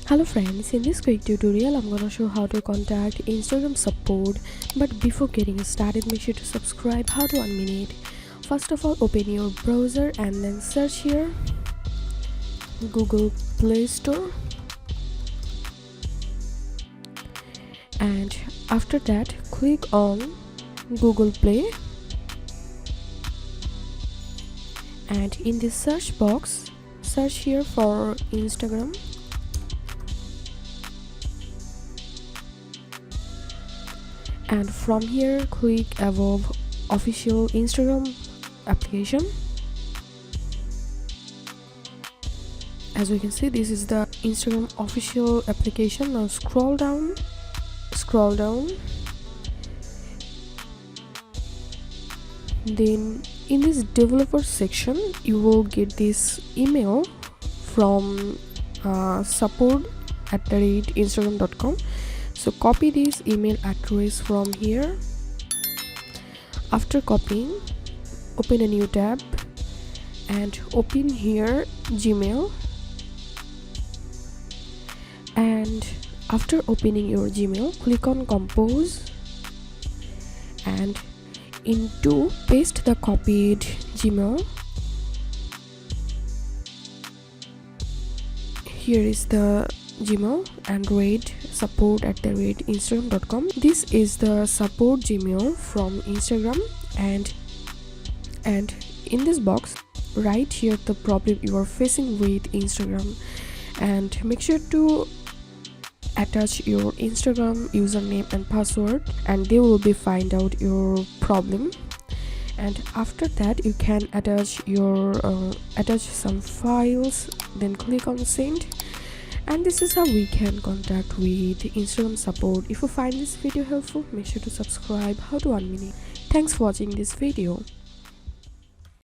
Hello friends, in this quick tutorial I'm gonna show how to contact Instagram support. But before getting started, make sure to subscribe. How to 1 minute. First of all, open your browser and then search here Google Play Store, and after that click on Google Play, and in this search box search here for Instagram, and from here click above official Instagram application. As we can see, this is the Instagram official application. Now scroll down, then in this developer section you will get this email from support@instagram.com. so copy this email address from here. After copying, open a new tab and open here Gmail, and after opening your Gmail, click on compose and into paste the copied Gmail. Here is the Gmail and rate support@instagram.com. This is the support Gmail from Instagram, and in this box write here the problem you are facing with Instagram, and make sure to attach your Instagram username and password, and they will be find out your problem. And after that you can attach your attach some files, then click on send. And this is how we can contact with Instagram support. If you find this video helpful, make sure to subscribe. How to 1 minute. Thanks for watching this video.